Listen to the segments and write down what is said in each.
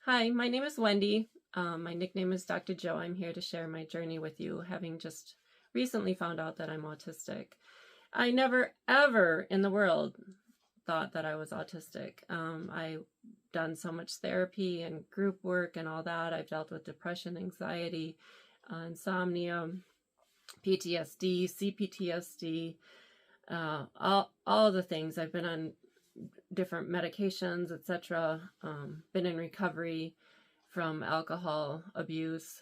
Hi, my name is Wendy. My nickname is Dr. Joe. I'm here to share my journey with you, having just recently found out that I'm autistic. I never, ever in the world thought that I was autistic. I've done so much therapy and group work and all that. I've dealt with depression, anxiety, insomnia, PTSD, CPTSD, all the things. I've been on different medications, etc. Been in recovery from alcohol abuse,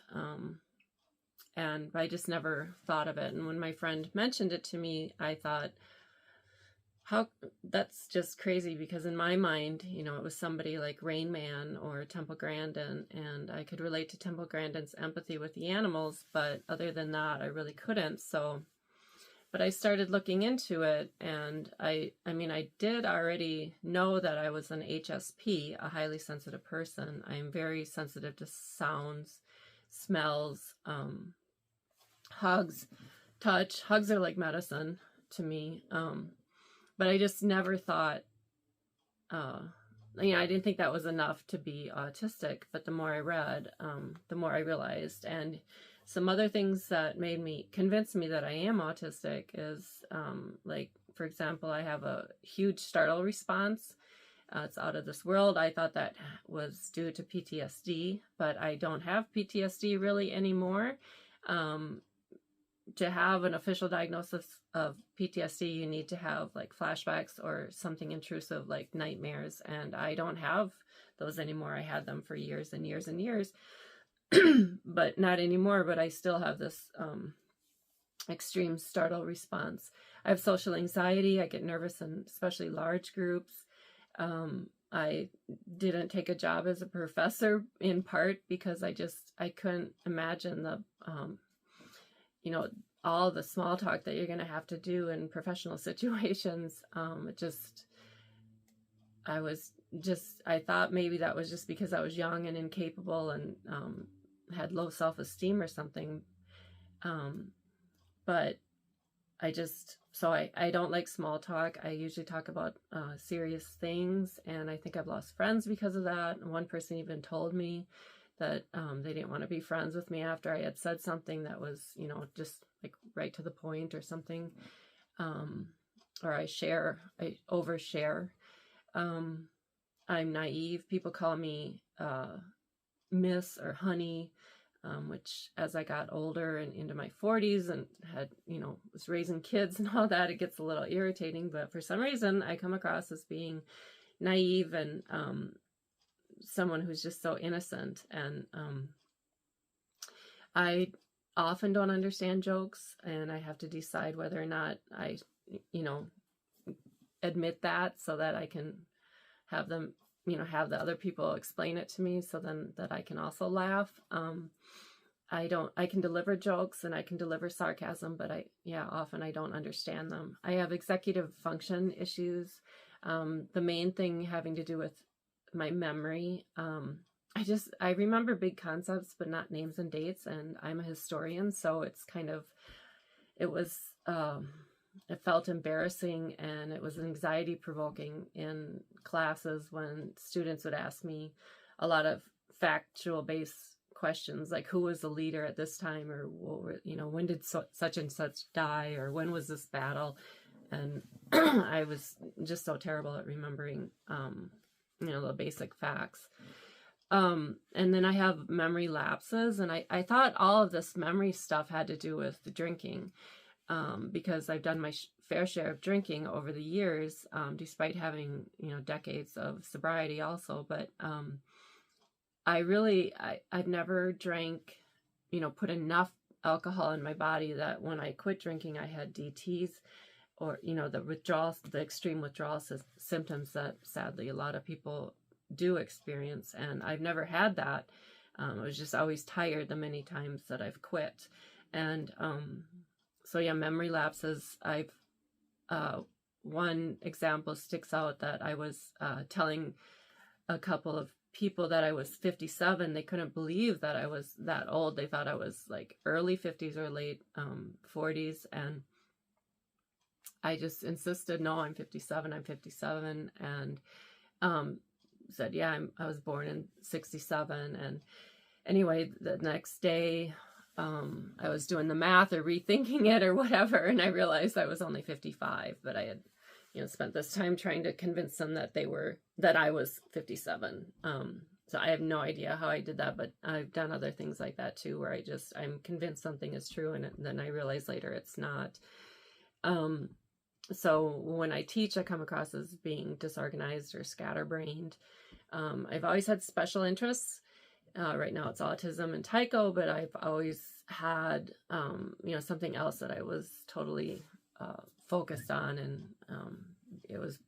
and I just never thought of it. And when my friend mentioned it to me, I thought, how that's just crazy, because in my mind, it was somebody like Rain Man or Temple Grandin, and I could relate to Temple Grandin's empathy with the animals, but other than that, I really couldn't. But I started looking into it, and I did already know that I was an HSP, a highly sensitive person. I am very sensitive to sounds, smells, hugs, touch. Hugs are like medicine to me. But I just never thought, I didn't think that was enough to be autistic. But the more I read, the more I realized. And some other things that convinced me that I am autistic is, like, for example, I have a huge startle response. It's out of this world. I thought that was due to PTSD, but I don't have PTSD really anymore. To have an official diagnosis of PTSD, you need to have like flashbacks or something intrusive like nightmares, and I don't have those anymore. I had them for years and years and years. But not anymore, but I still have this extreme startle response. I have social anxiety. I get nervous in especially large groups. I didn't take a job as a professor in part because I couldn't imagine the, all the small talk that you're going to have to do in professional situations. I thought maybe that was just because I was young and incapable and had low self-esteem or something. But I don't like small talk. I usually talk about serious things, and I think I've lost friends because of that. And one person even told me that they didn't want to be friends with me after I had said something that was, just like right to the point or something. Or I overshare. I'm naive. People call me Miss or Honey, which as I got older and into my 40s and had, was raising kids and all that, it gets a little irritating. But for some reason, I come across as being naive and someone who's just so innocent. And I often don't understand jokes, and I have to decide whether or not I, admit that so that I can have them, have the other people explain it to me so then that I can also laugh. I can deliver jokes and I can deliver sarcasm, but often I don't understand them. I have executive function issues. The main thing having to do with my memory. I remember big concepts, but not names and dates. And I'm a historian, so it felt embarrassing, and it was anxiety provoking in classes when students would ask me a lot of factual based questions, like who was the leader at this time, or when did such and such die, or when was this battle? And I was just so terrible at remembering, the basic facts. And then I have memory lapses, and I thought all of this memory stuff had to do with the drinking. Because I've done my fair share of drinking over the years, despite having, decades of sobriety also. But I've never drank, put enough alcohol in my body that when I quit drinking, I had DTs or, the extreme withdrawal symptoms that sadly a lot of people do experience. And I've never had that. I was just always tired the many times that I've quit. And, memory lapses. One example sticks out that I was telling a couple of people that I was 57. They couldn't believe that I was that old. They thought I was like early 50s or late 40s. And I just insisted, no, I'm 57. And said, yeah, I was born in 67. And anyway, the next day, I was doing the math or rethinking it or whatever, and I realized I was only 55, but I had, spent this time trying to convince them that I was 57. So I have no idea how I did that, but I've done other things like that too, where I'm convinced something is true, and then I realize later it's not. So when I teach, I come across as being disorganized or scatterbrained. I've always had special interests. Right now it's autism and tycho, but I've always had, something else that I was totally focused on, and it was,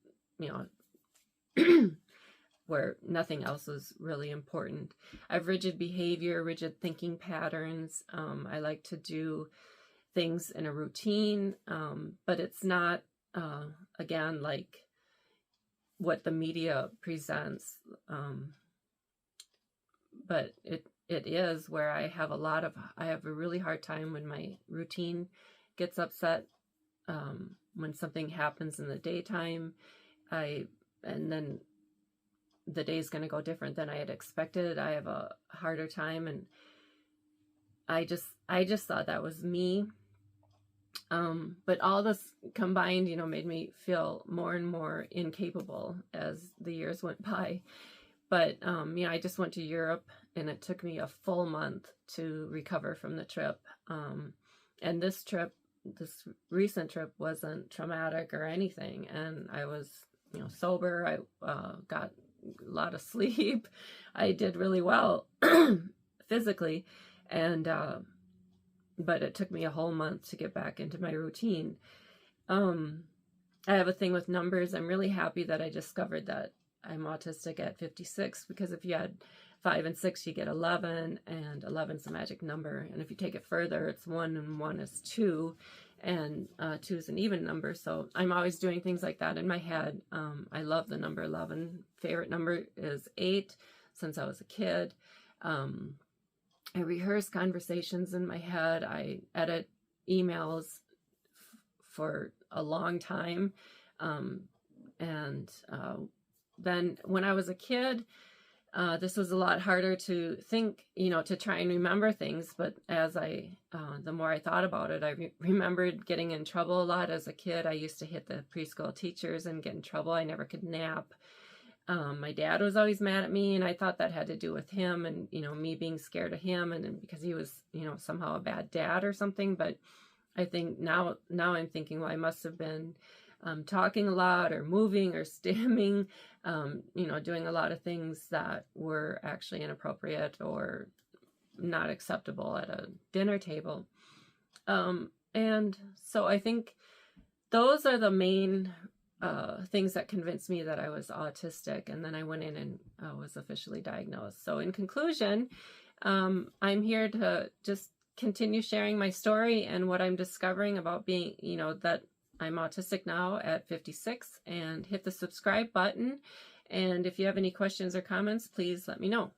where nothing else was really important. I have rigid behavior, rigid thinking patterns. I like to do things in a routine, but it's not, again, like what the media presents, but it is where I have a really hard time when my routine gets upset, when something happens in the daytime, and then the day's going to go different than I had expected. I have a harder time, and I just thought that was me. But all this combined, made me feel more and more incapable as the years went by. But, I just went to Europe, and it took me a full month to recover from the trip. And this recent trip wasn't traumatic or anything. And I was, sober. I got a lot of sleep. I did really well physically. And, but it took me a whole month to get back into my routine. I have a thing with numbers. I'm really happy that I discovered that I'm autistic at 56, because if you add 5 and 6, you get 11, and 11 is the magic number. And if you take it further, it's 1 and 1 is 2, and 2 is an even number. So I'm always doing things like that in my head. I love the number 11. Favorite number is 8 since I was a kid. I rehearse conversations in my head. I edit emails for a long time. Then when I was a kid, this was a lot harder to think, to try and remember things. But as the more I thought about it, I remembered getting in trouble a lot as a kid. I used to hit the preschool teachers and get in trouble. I never could nap. My dad was always mad at me, and I thought that had to do with him and, me being scared of him, and because he was, somehow a bad dad or something. But I think now I'm thinking, well, I must have been talking a lot or moving or stammering, doing a lot of things that were actually inappropriate or not acceptable at a dinner table. And so I think those are the main things that convinced me that I was autistic. And then I went in and was officially diagnosed. So in conclusion, I'm here to just continue sharing my story and what I'm discovering about being, that I'm autistic now at 56, and hit the subscribe button. And if you have any questions or comments, please let me know.